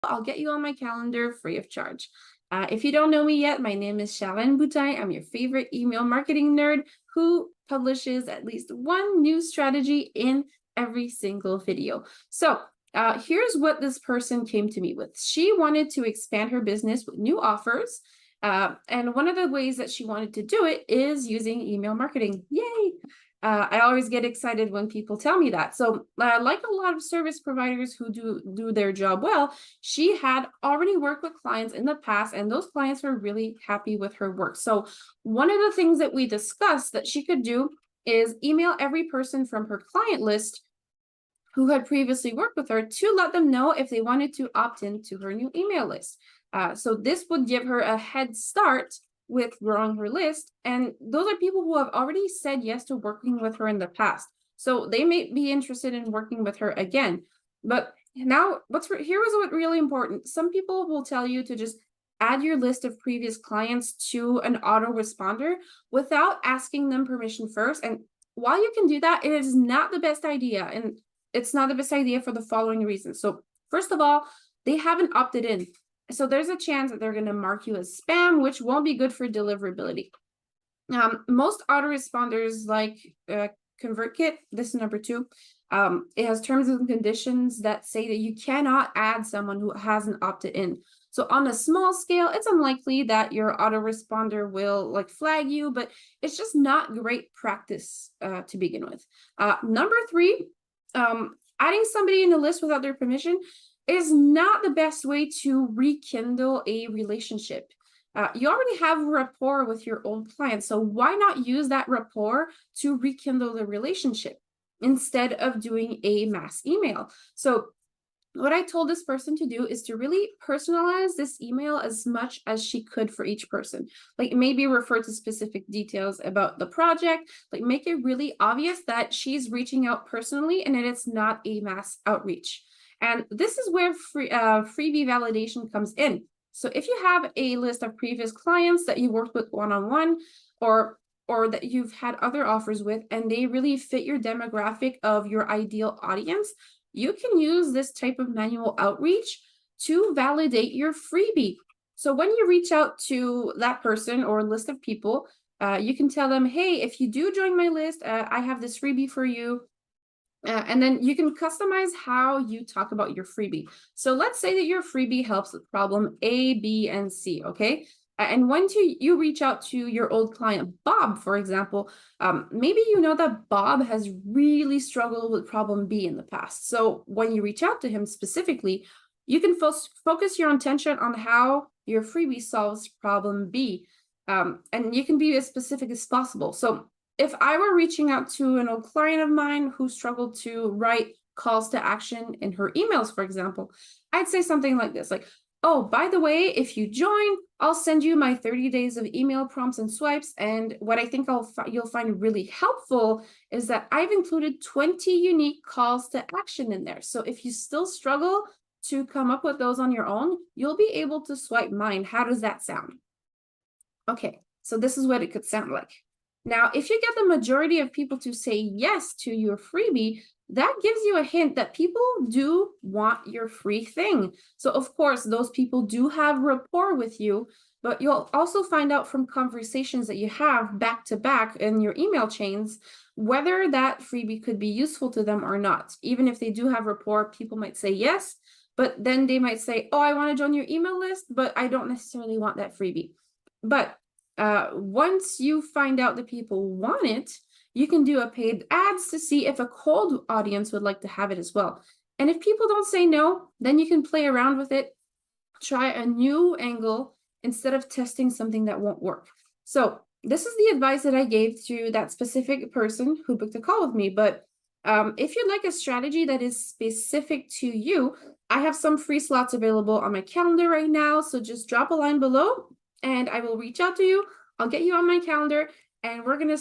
I'll get you on my calendar free of charge. If you don't know me yet, my name is Sharon Boutin. I'm your favorite email marketing nerd who publishes at least one new strategy in every single video. So here's what this person came to me with. She wanted to expand her business with new offers. And one of the ways that she wanted to do it is using email marketing. Yay! I always get excited when people tell me that. So, like a lot of service providers who do their job well, she had already worked with clients in the past, and those clients were really happy with her work. So, one of the things that we discussed that she could do is email every person from her client list who had previously worked with her to let them know if they wanted to opt into her new email list. So this would give her a head start with growing her list. And those are people who have already said yes to working with her in the past. So they may be interested in working with her again. But now, here is what really important. Some people will tell you to just add your list of previous clients to an autoresponder without asking them permission first. And while you can do that, it is not the best idea. And it's not the best idea for the following reasons. So, first of all, they haven't opted in. So there's a chance that they're going to mark you as spam, which won't be good for deliverability. Most autoresponders like ConvertKit, this is number 2, it has terms and conditions that say that you cannot add someone who hasn't opted in. So on a small scale, it's unlikely that your autoresponder will like flag you, but it's just not great practice to begin with. Number 3, adding somebody in the list without their permission is not the best way to rekindle a relationship. You already have rapport with your old clients, so why not use that rapport to rekindle the relationship instead of doing a mass email? So what I told this person to do is to really personalize this email as much as she could for each person. Like maybe refer to specific details about the project, like make it really obvious that she's reaching out personally and that it's not a mass outreach. And this is where freebie validation comes in. So if you have a list of previous clients that you worked with one-on-one or that you've had other offers with, and they really fit your demographic of your ideal audience, you can use this type of manual outreach to validate your freebie. So when you reach out to that person or list of people, you can tell them, hey, if you do join my list, I have this freebie for you. And then you can customize how you talk about your freebie. So let's say that your freebie helps with problem A, B, and C, okay? And when you reach out to your old client, Bob, for example, maybe you know that Bob has really struggled with problem B in the past. So when you reach out to him specifically, you can focus your attention on how your freebie solves problem B. And you can be as specific as possible. So if I were reaching out to an old client of mine who struggled to write calls to action in her emails, for example, I'd say something like this, like, oh, by the way, if you join, I'll send you my 30 days of email prompts and swipes. And what I think you'll find really helpful is that I've included 20 unique calls to action in there. So if you still struggle to come up with those on your own, you'll be able to swipe mine. How does that sound? Okay, so this is what it could sound like. Now, if you get the majority of people to say yes to your freebie, that gives you a hint that people do want your free thing. So of course, those people do have rapport with you, but you'll also find out from conversations that you have back to back in your email chains, whether that freebie could be useful to them or not. Even if they do have rapport, people might say yes, but then they might say, oh, I want to join your email list, but I don't necessarily want that freebie. But once you find out that people want it, you can do a paid ads to see if a cold audience would like to have it as well. And if people don't say no, then you can play around with it, try a new angle instead of testing something that won't work. So this is the advice that I gave to that specific person who booked a call with me. But if you'd like a strategy that is specific to you, I have some free slots available on my calendar right now. So just drop a line below and I will reach out to you. I'll get you on my calendar and we're going to